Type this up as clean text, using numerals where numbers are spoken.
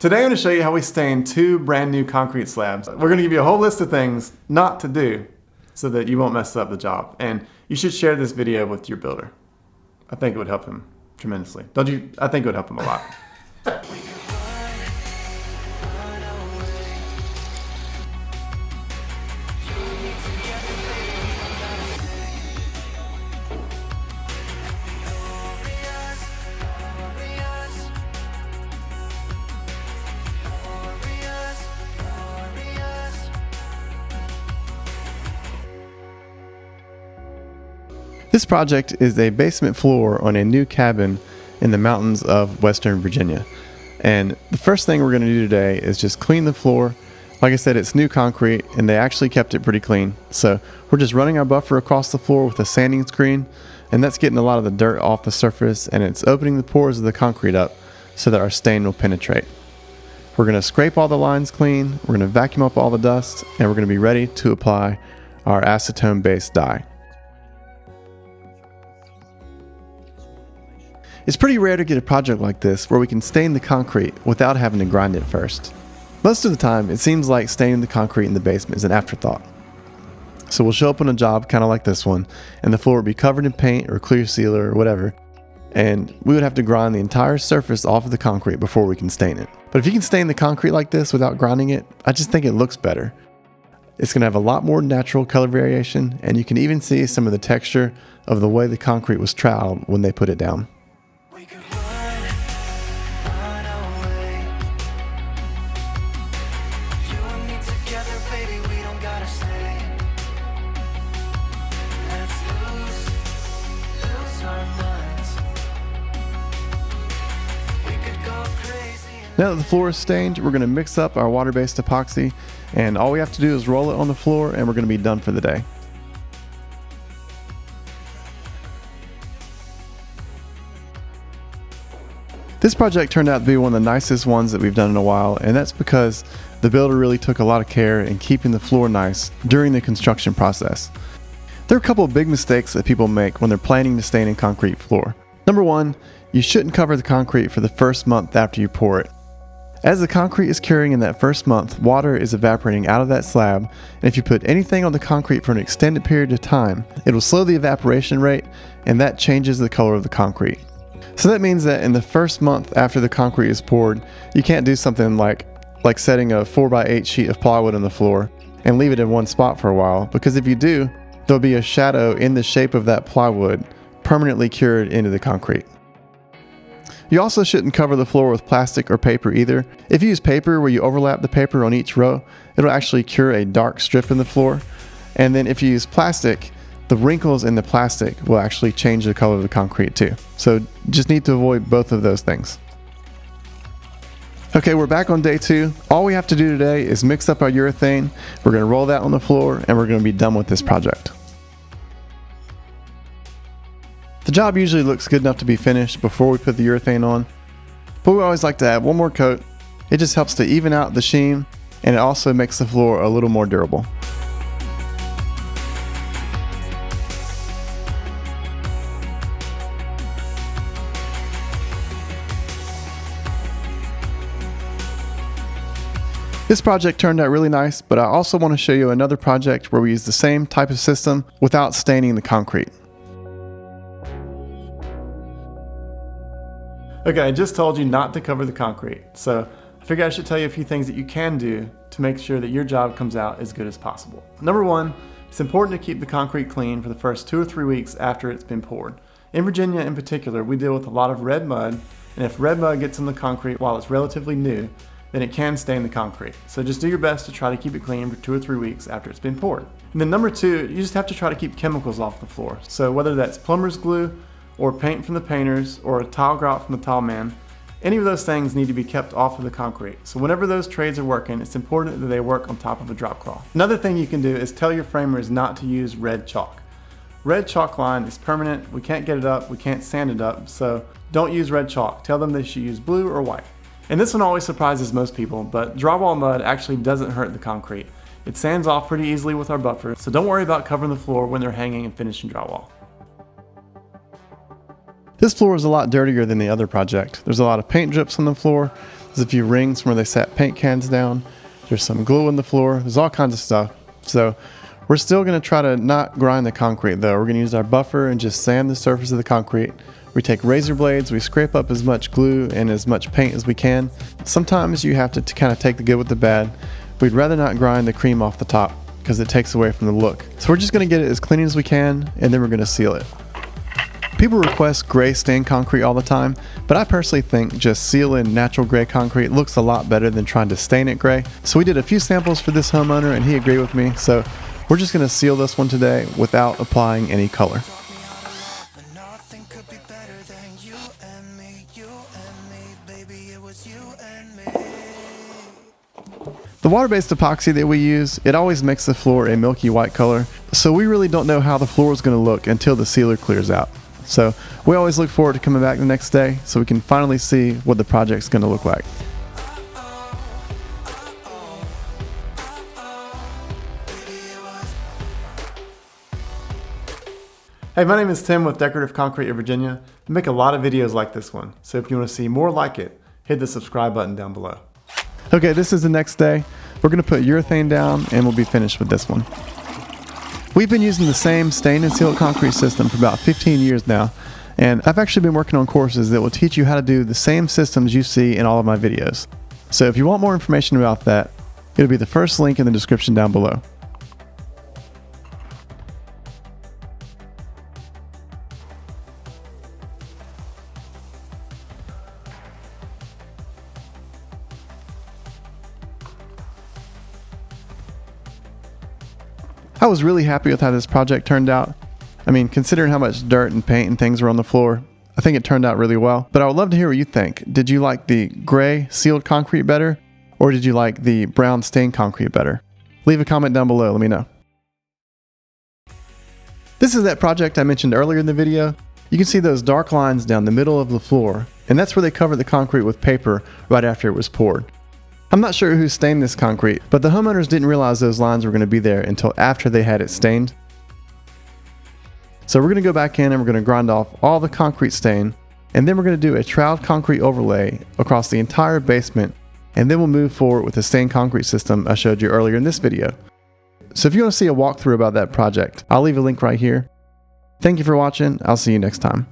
Today I'm going to show you how we stain 2 brand new concrete slabs. We're going to give you a whole list of things not to do so that you won't mess up the job. And you should share this video with your builder. I think it would help him tremendously. Don't you? I think it would help him a lot. This project is a basement floor on a new cabin in the mountains of Western Virginia. And the first thing we're going to do today is just clean the floor. Like I said, it's new concrete and they actually kept it pretty clean. So we're just running our buffer across the floor with a sanding screen, and that's getting a lot of the dirt off the surface, and it's opening the pores of the concrete up so that our stain will penetrate. We're going to scrape all the lines clean, we're going to vacuum up all the dust, and we're going to be ready to apply our acetone-based dye. It's pretty rare to get a project like this where we can stain the concrete without having to grind it first. Most of the time, it seems like staining the concrete in the basement is an afterthought. So we'll show up on a job kind of like this one, and the floor would be covered in paint or clear sealer or whatever, and we would have to grind the entire surface off of the concrete before we can stain it. But if you can stain the concrete like this without grinding it, I just think it looks better. It's going to have a lot more natural color variation, and you can even see some of the texture of the way the concrete was troweled when they put it down. Now that the floor is stained, we're going to mix up our water-based epoxy, and all we have to do is roll it on the floor and we're going to be done for the day. This project turned out to be one of the nicest ones that we've done in a while, and that's because the builder really took a lot of care in keeping the floor nice during the construction process. There are a couple of big mistakes that people make when they're planning to stain a concrete floor. Number one, you shouldn't cover the concrete for the first month after you pour it. As the concrete is curing in that first month, water is evaporating out of that slab, and if you put anything on the concrete for an extended period of time, it will slow the evaporation rate, and that changes the color of the concrete. So that means that in the first month after the concrete is poured, you can't do something like setting a 4x8 sheet of plywood on the floor and leave it in one spot for a while, because if you do, there'll be a shadow in the shape of that plywood permanently cured into the concrete. You also shouldn't cover the floor with plastic or paper either. If you use paper where you overlap the paper on each row, it'll actually cure a dark strip in the floor. And then if you use plastic, the wrinkles in the plastic will actually change the color of the concrete too. So just need to avoid both of those things. Okay, we're back on day 2. All we have to do today is mix up our urethane. We're going to roll that on the floor and we're going to be done with this project. The job usually looks good enough to be finished before we put the urethane on, but we always like to add one more coat. It just helps to even out the sheen, and it also makes the floor a little more durable. This project turned out really nice, but I also want to show you another project where we use the same type of system without staining the concrete. Okay, I just told you not to cover the concrete, so I figured I should tell you a few things that you can do to make sure that your job comes out as good as possible. Number one, it's important to keep the concrete clean for the first 2 or 3 weeks after it's been poured. In Virginia in particular, we deal with a lot of red mud, and if red mud gets in the concrete while it's relatively new, then it can stain the concrete. So just do your best to try to keep it clean for 2 or 3 weeks after it's been poured. And then number 2, you just have to try to keep chemicals off the floor. So whether that's plumber's glue, or paint from the painters, or a tile grout from the tile man, any of those things need to be kept off of the concrete. So whenever those trades are working, it's important that they work on top of a drop cloth. Another thing you can do is tell your framers not to use red chalk. Red chalk line is permanent, we can't get it up, we can't sand it up, so don't use red chalk. Tell them they should use blue or white. And this one always surprises most people, but drywall mud actually doesn't hurt the concrete. It sands off pretty easily with our buffer, so don't worry about covering the floor when they're hanging and finishing drywall. This floor is a lot dirtier than the other project. There's a lot of paint drips on the floor, There's a few rings from where they sat paint cans down. There's some glue on the floor. There's all kinds of stuff. So we're still going to try to not grind the concrete though. We're going to use our buffer and just sand the surface of the concrete. We take razor blades, we scrape up as much glue and as much paint as we can. Sometimes you have to kind of take the good with the bad. We'd rather not grind the cream off the top because it takes away from the look. So we're just going to get it as clean as we can, and then we're going to seal it. People request gray stained concrete all the time, but I personally think just sealing natural gray concrete looks a lot better than trying to stain it gray. So we did a few samples for this homeowner and he agreed with me. So we're just going to seal this one today without applying any color. The water-based epoxy that we use, it always makes the floor a milky white color, so we really don't know how the floor is going to look until the sealer clears out. So we always look forward to coming back the next day so we can finally see what the project's going to look like. Hey, my name is Tim with Decorative Concrete of Virginia. I make a lot of videos like this one, so if you want to see more like it, hit the subscribe button down below. Okay, this is the next day. We're going to put urethane down and we'll be finished with this one. We've been using the same stain and seal concrete system for about 15 years now, and I've actually been working on courses that will teach you how to do the same systems you see in all of my videos. So if you want more information about that, it'll be the first link in the description down below. I was really happy with how this project turned out. I mean, considering how much dirt and paint and things were on the floor, I think it turned out really well. But I would love to hear what you think. Did you like the gray sealed concrete better? Or did you like the brown stained concrete better? Leave a comment down below, let me know. This is that project I mentioned earlier in the video. You can see those dark lines down the middle of the floor, and that's where they covered the concrete with paper right after it was poured. I'm not sure who stained this concrete, but the homeowners didn't realize those lines were going to be there until after they had it stained. So we're going to go back in and we're going to grind off all the concrete stain, and then we're going to do a troweled concrete overlay across the entire basement, and then we'll move forward with the stained concrete system I showed you earlier in this video. So if you want to see a walkthrough about that project, I'll leave a link right here. Thank you for watching. I'll see you next time.